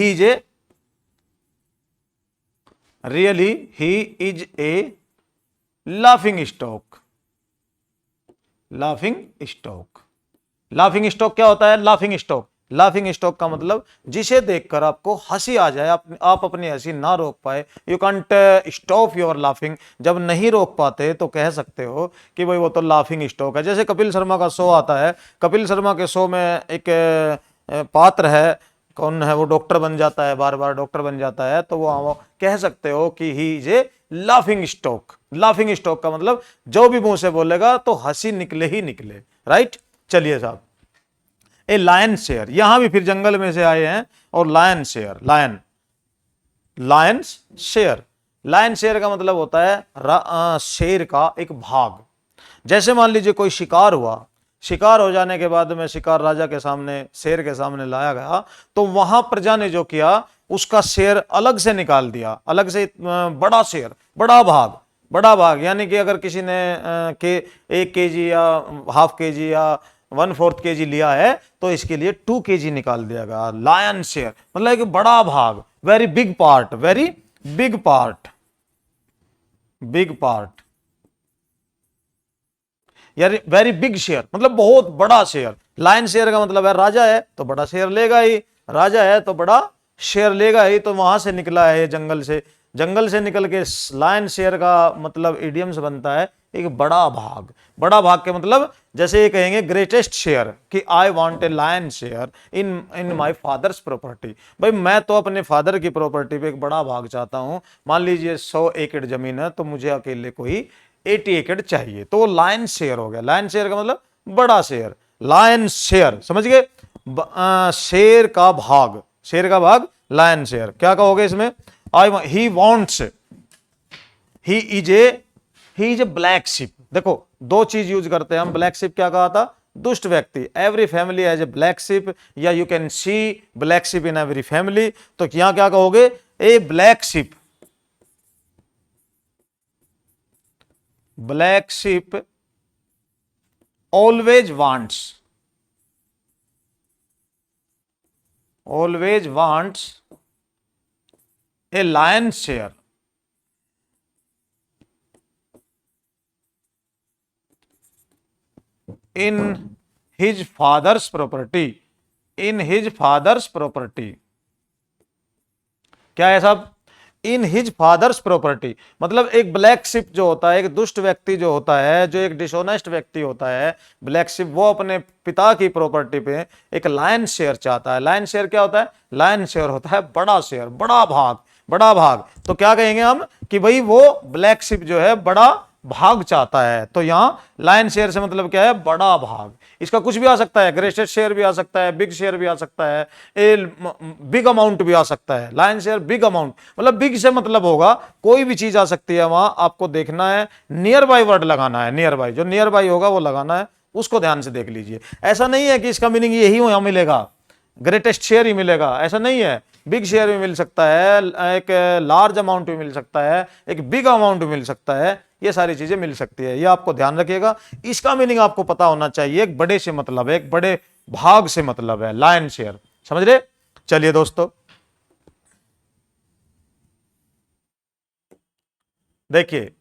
he is a laughing stock. Laughing stock. Laughing stock क्या होता है? Laughing stock, laughing stock का मतलब जिसे देखकर आपको हंसी आ जाए, आप अपनी हंसी ना रोक पाए। You can't stop your laughing. जब नहीं रोक पाते तो कह सकते हो कि भाई वो तो लाफिंग स्टॉक है। जैसे कपिल शर्मा का शो आता है, कपिल शर्मा के शो में एक पात्र है, कौन है वो, डॉक्टर बन जाता है, बार बार डॉक्टर बन जाता है, तो वो कह सकते हो कि ही is a laughing stock. Laughing stock का मतलब जो भी मुंह से बोलेगा तो हंसी निकले ही निकले, राइट। चलिए साहब, ए लायन शेयर, यहां भी फिर जंगल में से आए हैं, और lion share, lion share, lion share का मतलब होता है शेर का एक भाग। जैसे मान लीजिए कोई शिकार हुआ, शिकार हो जाने के बाद में शिकार राजा के सामने, शेर के सामने लाया गया, तो वहां प्रजा ने जो किया, उसका शेर अलग से निकाल दिया, अलग से बड़ा शेर, बड़ा भाग, बड़ा भाग। यानी कि अगर किसी ने 1 kg या ½ kg या 1/4 kg लिया है, तो इसके लिए 2 kg निकाल दिया गया। लायन शेयर मतलब एक बड़ा भाग, very big part, very big part, big part, यानी वेरी बिग शेयर मतलब बहुत बड़ा शेयर। लायन शेयर का मतलब है राजा है तो बड़ा शेयर लेगा ही, राजा है तो बड़ा शेयर लेगा ही। तो वहां से निकला है जंगल से, जंगल से निकल के लायन शेयर का मतलब इडियम से बनता है एक बड़ा भाग। बड़ा भाग के मतलब जैसे ये कहेंगे ग्रेटेस्ट शेयर, कि I want a lion share in my father's property. भाई मैं तो अपने फादर की प्रॉपर्टी पे एक बड़ा भाग चाहता हूं। मान लीजिए 100 एकड़ जमीन है, तो मुझे अकेले को ही 80 एकड़ चाहिए, तो वो लायन शेयर हो गया। लायन शेयर का मतलब बड़ा शेयर, लायन शेयर, समझ गए? शेर का भाग, शेर का भाग, लायन शेयर। क्या कहोगे इसमें? He wants, he is A black ship. देखो दो चीज यूज करते हैं हम। ब्लैक शिप क्या कहा था? दुष्ट व्यक्ति। Every family has a black sheep, या you can see black sheep in every family. तो यहां क्या कहोगे? A black sheep, black sheep always wants a lion's share in his father's property, in his father's property। क्या है साहब? In his father's property मतलब एक ब्लैक शिप जो होता है, एक दुष्ट व्यक्ति जो होता है, जो एक डिसऑनेस्ट व्यक्ति होता है, ब्लैक शिप, वो अपने पिता की प्रॉपर्टी पे एक लायन शेयर चाहता है। लायन शेयर क्या होता है? लायन शेयर होता है बड़ा शेयर, बड़ा भाग, बड़ा भाग। तो क्या कहेंगे हम कि भाई वो ब्लैक शिप जो है बड़ा भाग चाहता है। तो यहां लायन शेयर से मतलब क्या है? बड़ा भाग। इसका कुछ भी आ सकता है, ग्रेटेस्ट शेयर भी आ सकता है, बिग शेयर भी आ सकता है, बिग अमाउंट भी आ सकता है। लायन शेयर बिग अमाउंट मतलब बिग से मतलब होगा कोई भी चीज आ सकती है। वहां आपको देखना है, नियर बाई वर्ड लगाना है, नियर बाई, जो नियर बाई होगा वो लगाना है, उसको ध्यान से देख लीजिए। ऐसा नहीं है कि इसका मीनिंग यही यहां मिलेगा, ग्रेटेस्ट शेयर ही मिलेगा, ऐसा नहीं है। बिग शेयर भी मिल सकता है, एक लार्ज अमाउंट भी मिल सकता है, एक बिग अमाउंट भी मिल सकता है, ये सारी चीजें मिल सकती है। ये आपको ध्यान रखिएगा, इसका मीनिंग आपको पता होना चाहिए। एक बड़े से मतलब है, एक बड़े भाग से मतलब है लायन शेयर, समझ रहे? चलिए दोस्तों देखिए,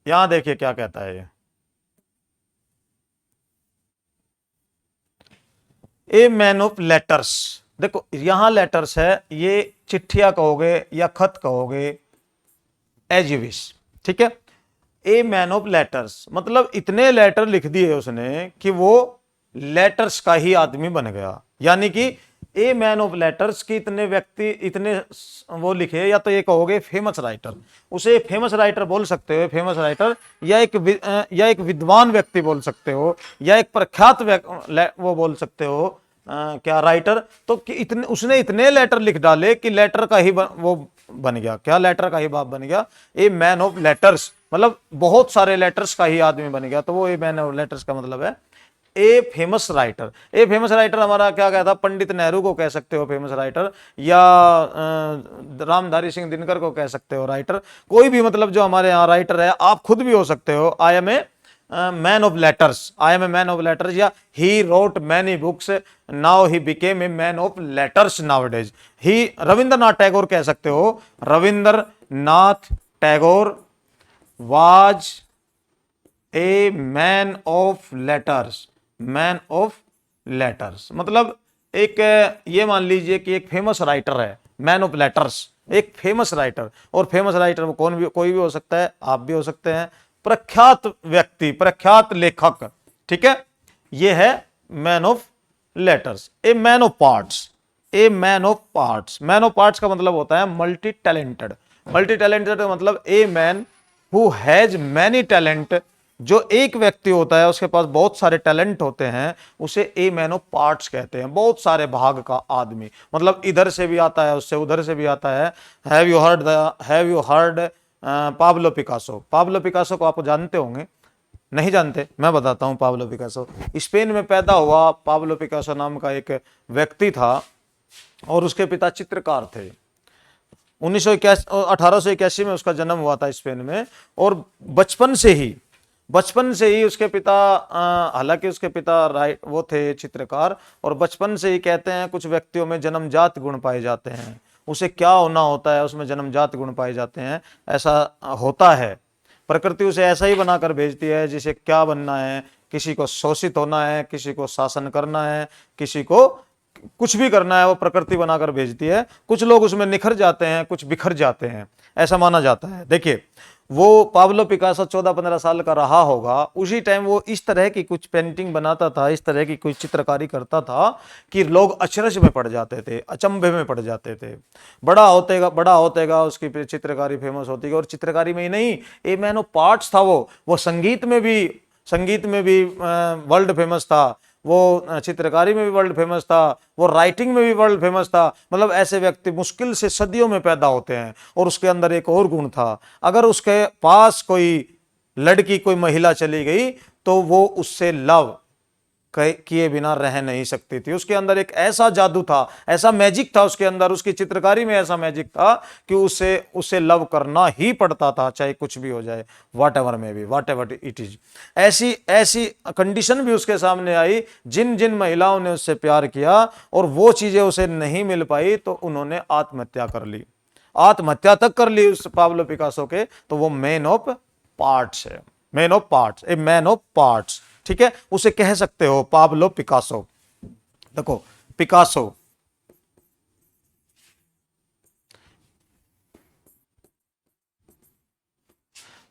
यहां देखिए क्या कहता है ये। ए मैन ऑफ लेटर्स, देखो यहां लेटर्स है, ये चिट्ठियां कहोगे या खत कहोगे, एज यू विश, ठीक है। ए मैन ऑफ लेटर्स मतलब इतने लेटर लिख दिए उसने कि वो लेटर्स का ही आदमी बन गया। यानी कि ए मैन ऑफ लेटर्स की इतने व्यक्ति इतने वो लिखे, या तो ये कहोगे फेमस राइटर, उसे फेमस राइटर बोल सकते हो, फेमस राइटर, या एक विद्वान व्यक्ति बोल सकते हो, या एक प्रख्यात वो बोल सकते हो, क्या राइटर। तो कि इतने उसने इतने लेटर लिख डाले कि लेटर का ही वो बन गया, क्या लेटर का ही बाप बन गया। ए मैन ऑफ लेटर्स मतलब बहुत सारे लेटर्स का ही आदमी बन गया, तो वो ए मैन ऑफ लेटर्स का मतलब है a famous writer. A famous writer हमारा क्या कहता, पंडित नेहरू को कह सकते हो फेमस राइटर, या रामधारी सिंह दिनकर को कह सकते हो राइटर। कोई भी मतलब जो हमारे यहाँ राइटर है, आप खुद भी हो सकते हो। I am a man of letters, I am a man of letters, या he wrote many books now he became a man of letters nowadays. ही रविंद्रनाथ टैगोर कह सकते हो, Rabindranath Tagore was a man of letters, man of letters मतलब एक ये मान लीजिए कि एक फेमस राइटर है, मैन ऑफ लेटर्स, एक फेमस राइटर। और फेमस राइटर वो कौन भी, कोई भी हो सकता है, आप भी हो सकते हैं, प्रख्यात व्यक्ति, प्रख्यात लेखक, ठीक है। ये है man of letters. A man of parts, a man of parts, man of parts का मतलब होता है मल्टी टैलेंटेड। मल्टी टैलेंटेड मतलब a man who has many talent, जो एक व्यक्ति होता है उसके पास बहुत सारे टैलेंट होते हैं, उसे ए मैन ऑफ पार्ट्स कहते हैं, बहुत सारे भाग का आदमी। मतलब इधर से भी आता है, उससे उधर से भी आता है। Have you heard Pablo Picasso, Pablo Picasso को आप जानते होंगे, नहीं जानते, मैं बताता हूं। पाब्लो पिकासो स्पेन में पैदा हुआ, पाब्लो पिकासो नाम का एक व्यक्ति था और उसके पिता चित्रकार थे। 1881 में उसका जन्म हुआ था स्पेन में। और बचपन से ही उसके पिता, हालांकि उसके पिता वो थे चित्रकार, और बचपन से ही कहते हैं कुछ व्यक्तियों में जन्मजात गुण पाए जाते हैं। उसे क्या होना होता है उसमें जन्मजात गुण पाए जाते हैं, ऐसा होता है। प्रकृति उसे ऐसा ही बनाकर भेजती है जिसे क्या बनना है, किसी को शोषित होना है, किसी को शासन करना है, किसी को कुछ भी करना है, वो प्रकृति बनाकर भेजती है। कुछ लोग उसमें निखर जाते हैं, कुछ बिखर जाते हैं, ऐसा माना जाता है। देखिए वो पाब्लो पिकासो 14-15 साल का रहा होगा, उसी टाइम वो इस तरह की कुछ पेंटिंग बनाता था, इस तरह की कुछ चित्रकारी करता था कि लोग अचरज में पड़ जाते थे, अचंभे में पड़ जाते थे। बड़ा होतेगा उसकी चित्रकारी फेमस होती गई। और चित्रकारी में ही नहीं, ए मैन ऑफ पार्ट्स था वो संगीत में भी वर्ल्ड फेमस था, वो चित्रकारी में भी वर्ल्ड फेमस था, वो राइटिंग में भी वर्ल्ड फेमस था। मतलब ऐसे व्यक्ति मुश्किल से सदियों में पैदा होते हैं। और उसके अंदर एक और गुण था, अगर उसके पास कोई लड़की, कोई महिला चली गई तो वो उससे लव किए बिना रह नहीं सकती थी। उसके अंदर एक ऐसा जादू था, ऐसा मैजिक था उसके अंदर, उसकी चित्रकारी में ऐसा मैजिक था कि उसे लव करना ही पड़ता था, चाहे कुछ भी हो जाए, वॉट एवर में भी, वॉट एवर इट इज। ऐसी ऐसी कंडीशन भी उसके सामने आई, जिन जिन महिलाओं ने उससे प्यार किया और वो चीजें उसे नहीं मिल पाई तो उन्होंने आत्महत्या कर ली, आत्महत्या तक कर ली उस पाब्लो पिकासो के। तो वो मैन ऑफ पार्ट्स है, man of parts, a man of parts, ठीक है। उसे कह सकते हो पाब्लो पिकासो। देखो Picasso,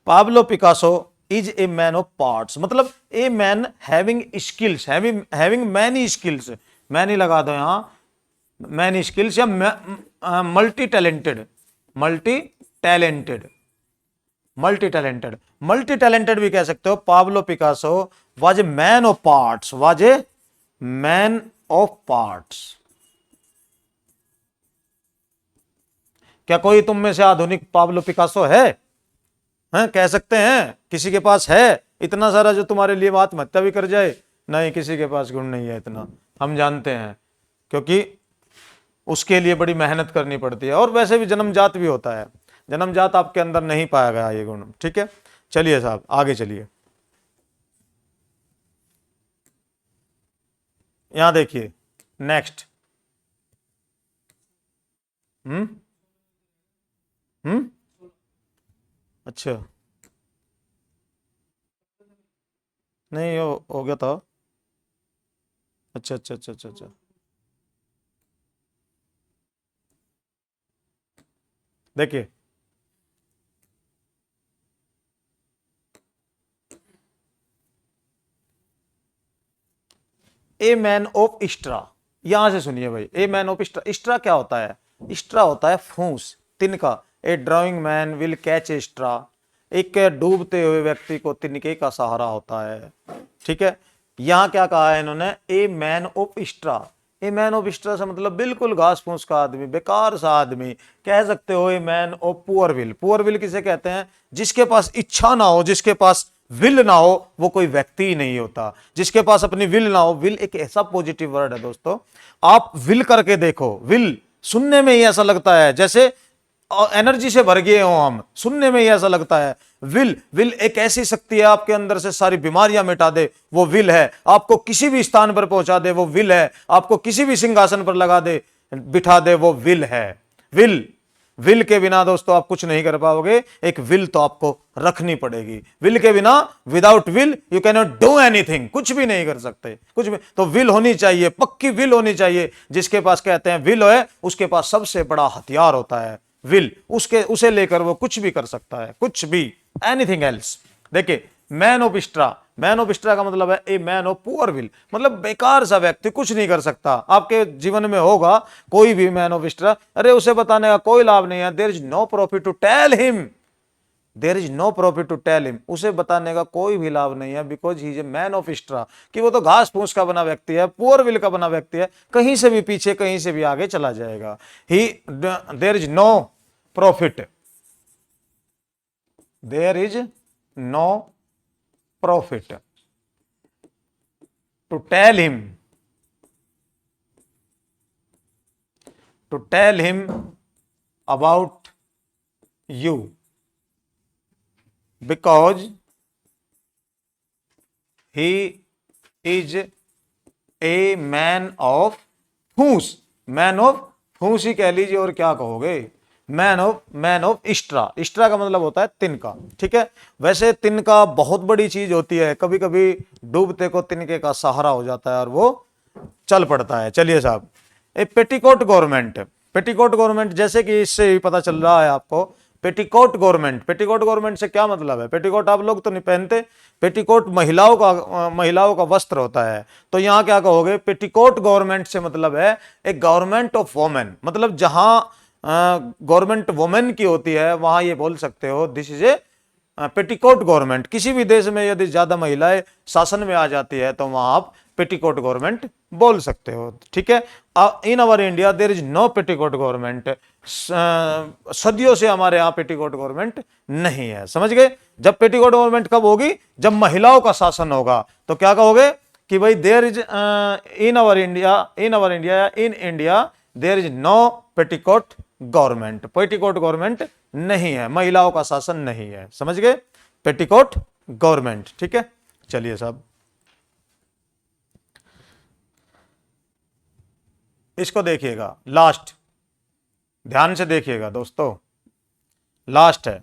Pablo Picasso is a man of parts मतलब a man having skills, having many skills, many लगा दो यहां, मैनी स्किल्स, या multi talented, multi talented, multi talented, multi talented भी कह सकते हो। Pablo Picasso was a man of parts, was a man of parts. क्या कोई तुम में से आधुनिक पाब्लो पिकासो है? हैं, कह सकते हैं किसी के पास है इतना सारा जो तुम्हारे लिए आत्महत्या भी कर जाए? नहीं, किसी के पास गुण नहीं है इतना, हम जानते हैं, क्योंकि उसके लिए बड़ी मेहनत करनी पड़ती है। और वैसे भी जन्मजात भी होता है, जन्मजात आपके अंदर नहीं पाया गया ये गुण, ठीक है। चलिए साहब आगे चलिए, यहां देखिए नेक्स्ट। हम्म हम्म अच्छा, नहीं हो गया था। अच्छा अच्छा अच्छा अच्छा अच्छा। देखिए, ए मैन ऑफ इस्ट्रा, यहां से सुनिए भाई, a man of straw. Straw क्या होता है? इस्ट्रा होता है फूस, तिनका। A drowning man will catch straw, एक डूबते हुए व्यक्ति को तिनके का सहारा होता है। ठीक है, यहां क्या कहा है इन्होंने? ए man of extra. A man of extra से मतलब बिल्कुल घास फूस का आदमी, बेकार सा आदमी कह सकते हो। ए man of poor will, poor will किसे कहते हैं? जिसके पास इच्छा ना हो, जिसके पास विल ना हो, वो कोई व्यक्ति ही नहीं होता। जिसके पास अपनी विल ना हो, विल एक ऐसा पॉजिटिव वर्ड है दोस्तों। आप विल करके देखो, विल सुनने में ही ऐसा लगता है जैसे एनर्जी से भर गए हो हम, सुनने में ही ऐसा लगता है। विल, विल एक ऐसी शक्ति है, आपके अंदर से सारी बीमारियां मिटा दे, वो विल है। आपको किसी भी स्थान पर पहुंचा दे, वो विल है। आपको किसी भी सिंहासन पर लगा दे, बिठा दे, वो विल है। विल, विल के बिना दोस्तों आप कुछ नहीं कर पाओगे। एक विल तो आपको रखनी पड़ेगी। विल के बिना, without will you can not do anything, कुछ भी नहीं कर सकते, कुछ भी। तो विल होनी चाहिए, पक्की विल होनी चाहिए। जिसके पास कहते हैं विल है, उसके पास सबसे बड़ा हथियार होता है विल। उसे लेकर वो कुछ भी कर सकता है, कुछ भी, एनीथिंग एल्स। देखिए, man of extra, man of extra का मतलब है ए मैन ऑफ पुअर विल, मतलब बेकार सा व्यक्ति, कुछ नहीं कर सकता। आपके जीवन में होगा कोई भी मैन ऑफ इस्ट्रा, अरे उसे बताने का कोई लाभ नहीं है। There is no profit to tell him, there is no profit to tell him, उसे बताने का कोई भी लाभ नहीं है। Because he is a man of straw, कि वो तो घास फूस का बना व्यक्ति है, पुअर विल का बना व्यक्ति है, कहीं से भी पीछे, कहीं से भी आगे चला जाएगा। He, there is no profit, there is no profit to tell him, to tell him about you, because he is a man of फूस, मैन ऑफ फूस ही कह लीजिए, और क्या कहोगे? Man of straw. इस्ट्रा का मतलब होता है तिनका। ठीक है, वैसे तिनका बहुत बड़ी चीज होती है, कभी कभी डूबते को तिनके का सहारा हो जाता है और वो चल पड़ता है। चलिए साहब, ए पेटीकोट गवर्नमेंट, पेटीकोट गवर्नमेंट, जैसे कि इससे ही पता चल रहा है आपको, पेटीकोट गवर्नमेंट, पेटीकोट गवर्नमेंट से क्या मतलब है? पेटीकोट आप लोग तो नहीं पहनते, पेटीकोट महिलाओं का वस्त्र होता है। तो यहां क्या कहोगे? पेटीकोट गवर्नमेंट से मतलब है एक गवर्नमेंट ऑफ वोमेन, मतलब जहां गवर्नमेंट वुमेन की होती है, वहां ये बोल सकते हो this is a petticoat government. किसी भी देश में यदि ज्यादा महिलाएं शासन में आ जाती है तो वहां आप पेटीकोट गवर्नमेंट बोल सकते हो। ठीक है, in our India there is no petticoat government, सदियों से हमारे यहाँ पेटीकोट गवर्नमेंट नहीं है। समझ गए? जब पेटीकोट गवर्नमेंट कब होगी? जब महिलाओं का शासन होगा। तो क्या कहोगे कि भाई there is in our India there is no petticoat government, petticoat government नहीं है, महिलाओं का शासन नहीं है। समझ गए? Petticoat government. ठीक है, चलिए साहब, इसको देखिएगा, लास्ट, ध्यान से देखिएगा दोस्तों, लास्ट है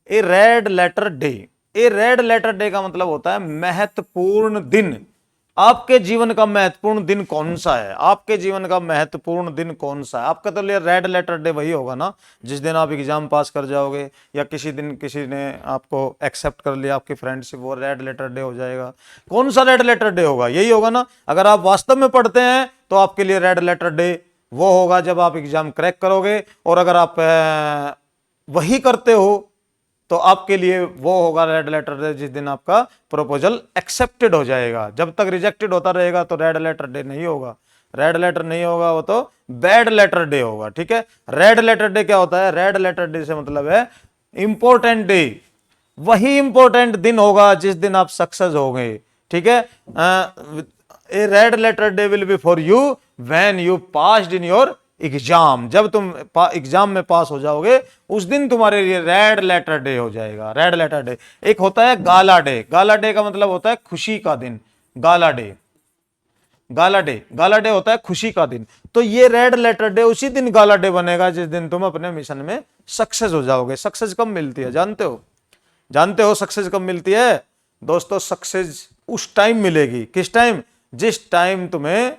a red letter day. A red letter day का मतलब होता है महत्वपूर्ण दिन। आपके जीवन का महत्वपूर्ण दिन कौन सा है? आपके जीवन का महत्वपूर्ण दिन कौन सा है? आपका तो रेड लेटर डे वही होगा ना, जिस दिन आप एग्जाम पास कर जाओगे, या किसी दिन किसी ने आपको एक्सेप्ट कर लिया आपकी फ्रेंडशिप, वो रेड लेटर डे हो जाएगा। कौन सा रेड लेटर डे होगा? यही होगा ना। अगर आप वास्तव में पढ़ते हैं तो आपके लिए रेड लेटर डे वो होगा जब आप एग्जाम क्रैक करोगे, और अगर आप वही करते हो तो आपके लिए वो होगा रेड लेटर डे जिस दिन आपका प्रपोजल एक्सेप्टेड हो जाएगा। जब तक रिजेक्टेड होता रहेगा तो रेड लेटर डे नहीं होगा, रेड लेटर नहीं होगा, वो तो बैड लेटर डे होगा। ठीक है, रेड लेटर डे क्या होता है? रेड लेटर डे से मतलब है इंपॉर्टेंट डे, वही इंपॉर्टेंट दिन होगा जिस दिन आप सक्सेस होंगे। ठीक है, a red letter day will be for you when you passed in your exam, जब तुम एग्जाम में पास हो जाओगे उस दिन तुम्हारे लिए रेड लेटर डे हो जाएगा। Red letter day. एक होता है गाला डे, गाला डे का मतलब होता है खुशी का दिन, गाला डे, गाला डे, गाला डे होता है खुशी का दिन। तो ये रेड लेटर डे उसी दिन गाला डे बनेगा जिस दिन तुम अपने मिशन में सक्सेस हो जाओगे। सक्सेस कब मिलती है जानते हो? जानते हो सक्सेस कब मिलती है दोस्तों? सक्सेस उस टाइम मिलेगी, किस टाइम? जिस टाइम तुम्हें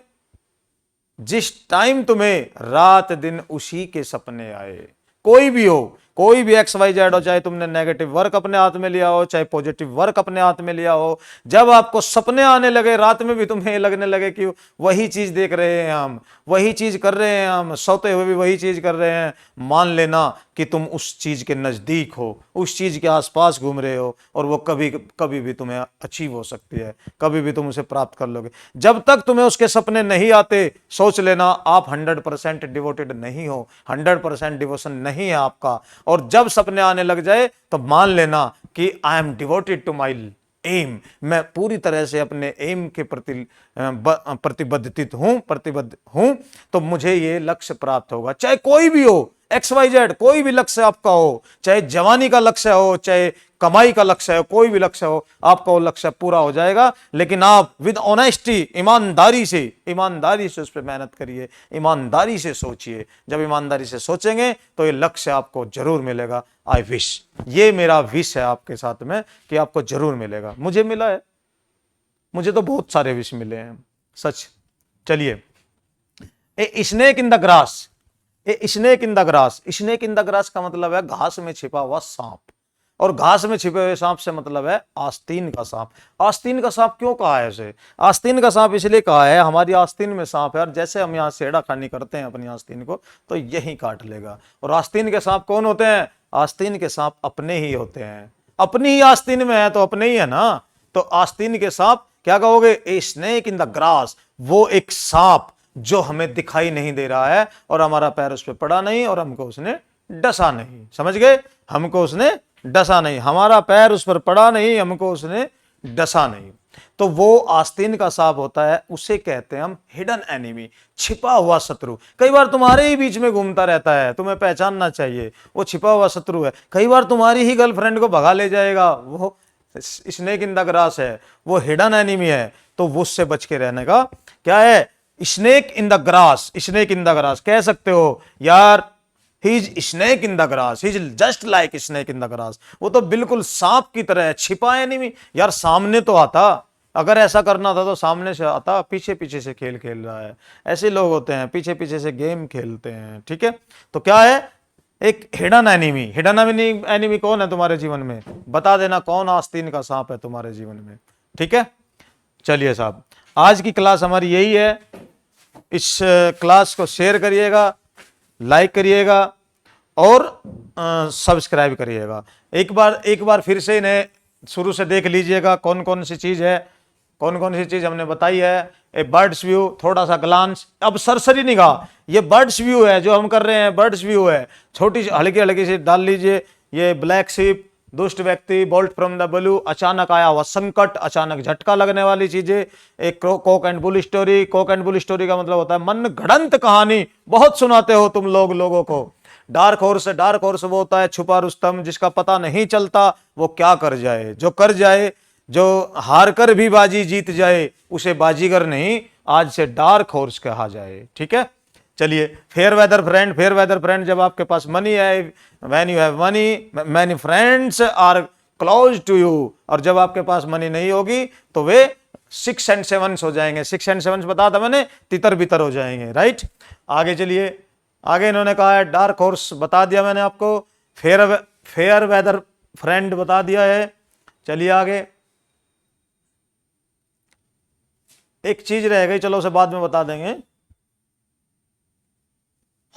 जिस टाइम तुम्हें रात दिन उसी के सपने आए। कोई भी हो, कोई भी XYZ हो, चाहे तुमने नेगेटिव वर्क अपने हाथ में लिया हो, चाहे पॉजिटिव वर्क अपने हाथ में लिया हो, जब आपको सपने आने लगे, रात में भी तुम्हें लगने लगे कि वही चीज देख रहे हैं हम, वही चीज कर रहे हैं हम, सोते हुए भी वही चीज कर रहे हैं, मान लेना कि तुम उस चीज के नजदीक हो, उस चीज के आसपास घूम रहे हो, और वो कभी कभी भी तुम्हें अचीव हो सकती है, कभी भी तुम उसे प्राप्त कर लोगे। जब तक तुम्हें उसके सपने नहीं आते, सोच लेना आप 100% डिवोटेड नहीं हो, 100% डिवोशन नहीं है आपका। और जब सपने आने लग जाए तो मान लेना कि I am devoted to my aim, मैं पूरी तरह से अपने एम के प्रति प्रतिबद्ध हूं, तो मुझे ये लक्ष्य प्राप्त होगा। चाहे कोई भी हो, XYZ, कोई भी लक्ष्य आपका हो, चाहे जवानी का लक्ष्य हो, चाहे कमाई का लक्ष्य हो, कोई भी लक्ष्य हो, आपका वो लक्ष्य पूरा हो जाएगा। लेकिन आप विद ऑनेस्टी, ईमानदारी से उस पर मेहनत करिए, ईमानदारी से सोचिए। जब ईमानदारी से सोचेंगे तो ये लक्ष्य आपको जरूर मिलेगा। आई विश, ये मेरा विश है आपके साथ में कि आपको जरूर मिलेगा। मुझे मिला है, मुझे तो बहुत सारे विश मिले हैं, सच। चलिए, a snake in the grass, snake in the grass, snake in the grass का मतलब है घास में छिपा हुआ सांप, और घास में छिपे हुए सांप से मतलब है आस्तीन का सांप। आस्तीन का सांप क्यों कहा है इसे? आस्तीन का सांप इसलिए कहा है, हमारी आस्तीन में सांप है, और जैसे हम यहाँ सेड़ा खानी करते हैं अपनी आस्तीन को, तो यही काट लेगा। और आस्तीन के सांप कौन होते हैं? आस्तीन के सांप अपने ही होते हैं। अपनी ही आस्तीन में है तो अपने ही है ना। तो आस्तीन के सांप क्या कहोगे? A snake in the grass, वो एक सांप जो हमें दिखाई नहीं दे रहा है, और हमारा पैर उस पर पड़ा नहीं, और हमको उसने डसा नहीं। समझ गए? हमको उसने डसा नहीं, हमारा पैर उस पर पड़ा नहीं, हमको उसने डसा नहीं। तो वो आस्तीन का सांप होता है, उसे कहते हैं हम हिडन एनिमी, छिपा हुआ शत्रु। कई बार तुम्हारे ही बीच में घूमता रहता है, तुम्हें पहचानना चाहिए, वो छिपा हुआ शत्रु है। कई बार तुम्हारी ही गर्लफ्रेंड को भगा ले जाएगा, वो स्नेक इन द ग्रास है, वो हिडन एनिमी है। तो वो उससे बच के रहने का क्या है? Snake in the grass, snake in the grass कह सकते हो यार, he is snake in the grass, he is just like snake in the grass. वो तो बिल्कुल सांप की तरह है, छिपा एनिमी। यार सामने तो आता, अगर ऐसा करना था तो सामने से आता, पीछे पीछे से खेल खेल रहा है। ऐसे लोग होते हैं, पीछे पीछे से गेम खेलते हैं। ठीक है, तो क्या है? एक हिडन एनिमी। हिडन एनिमी कौन है तुम्हारे जीवन में? बता देना कौन आस्तीन का सांप है तुम्हारे जीवन में। ठीक है, चलिए साहब, आज की क्लास हमारी यही है। इस क्लास को शेयर करिएगा, लाइक करिएगा, और सब्सक्राइब करिएगा। एक बार फिर से इन्हें शुरू से देख लीजिएगा, कौन कौन सी चीज है, कौन कौन सी चीज हमने बताई है। ए बर्ड्स व्यू, थोड़ा सा ग्लांस, अब सरसरी निगाह, ये बर्ड्स व्यू है जो हम कर रहे हैं, बर्ड्स व्यू है। छोटी हल्की हल्की सी डाल लीजिए। ये ब्लैक शिप, दुष्ट व्यक्ति, बोल्ट फ्रॉम द ब्लू, अचानक आया हुआ संकट, अचानक झटका लगने वाली चीजें, एक Coke and bull story. Coke and bull story का मतलब होता है मन गढ़ंत कहानी, बहुत सुनाते हो तुम लोगों को। डार्क हॉर्स, डार्क हॉर्स वो होता है छुपा रुस्तम, जिसका पता नहीं चलता वो क्या कर जाए, जो कर जाए, जो हार कर भी बाजी जीत जाए, उसे बाजीगर नहीं, आज से डार्क हॉर्स कहा जाए। ठीक है, चलिए। Fair weather friend, fair weather friend, जब आपके पास मनी है, when you have money, many friends are close to you. और जब आपके पास मनी नहीं होगी तो वे 6 and 7 हो जाएंगे। 6 and 7 बता था मैंने, तितर बितर हो जाएंगे। राइट, आगे चलिए। आगे इन्होंने कहा है डार्क हॉर्स, बता दिया मैंने आपको। फेयर वेदर फ्रेंड बता दिया है। चलिए आगे, एक चीज रह गई, चलो उसे बाद में बता देंगे।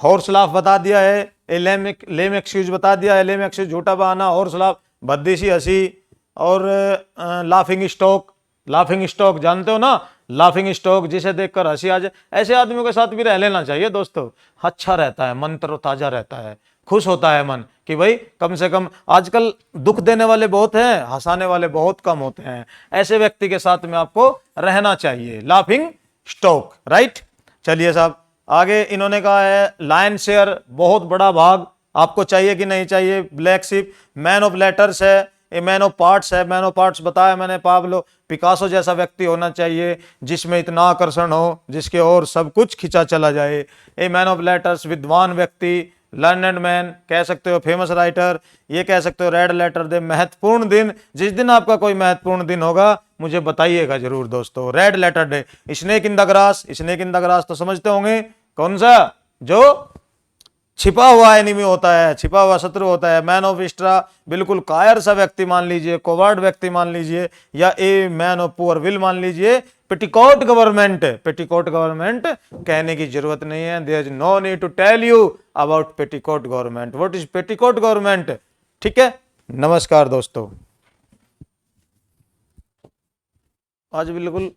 हॉर्स लाफ बता दिया है, लेम एक्सक्यूज बता दिया है, लेम एक्सक्यूज झूठा बहाना, हॉर्स लाफ भद्दी हंसी, और लाफिंग स्टॉक, लाफिंग स्टॉक जानते हो ना, लाफिंग स्टॉक जिसे देखकर हंसी आ जाए। ऐसे आदमियों के साथ भी रह लेना चाहिए दोस्तों, अच्छा रहता है, मन तरोताजा रहता है, खुश होता है मन कि भाई कम से कम। आजकल दुख देने वाले बहुत हैं, हंसाने वाले बहुत कम होते हैं। ऐसे व्यक्ति के साथ में आपको रहना चाहिए, लाफिंग स्टॉक। राइट, चलिए साहब आगे। इन्होंने कहा है लायन शेयर, बहुत बड़ा भाग आपको चाहिए कि नहीं चाहिए। Black ship, man of letters है, ए मैन ऑफ पार्ट्स है। मैन ऑफ पार्ट्स बताया मैंने, पाब्लो पिकासो जैसा व्यक्ति होना चाहिए, जिसमें इतना आकर्षण हो, जिसके ओर सब कुछ खिंचा चला जाए। ए मैन ऑफ लेटर्स, विद्वान व्यक्ति, लर्नड मैन, कह सकते हो फेमस राइटर, ये कह सकते हो रेड लेटर डे, महत्वपूर्ण दिन। जिस दिन आपका कोई महत्वपूर्ण दिन होगा मुझे बताइएगा जरूर दोस्तों। Red letter day, snake in the grass, snake in the grass तो समझते होंगे, कौन सा, जो छिपा हुआ एनिमी होता है, छिपा हुआ शत्रु होता है। मैन ऑफ स्ट्रा, बिल्कुल कायर सा व्यक्ति मान लीजिए, कोवर्ड व्यक्ति मान लीजिए, या ए मैन ऑफ पुअर विल मान लीजिए। पेटिकोट गवर्नमेंट, पेटिकोट गवर्नमेंट कहने की जरूरत नहीं है, there is no need to tell you about petticoat government, what is petticoat government. ठीक है, नमस्कार दोस्तों। आज बिल्कुल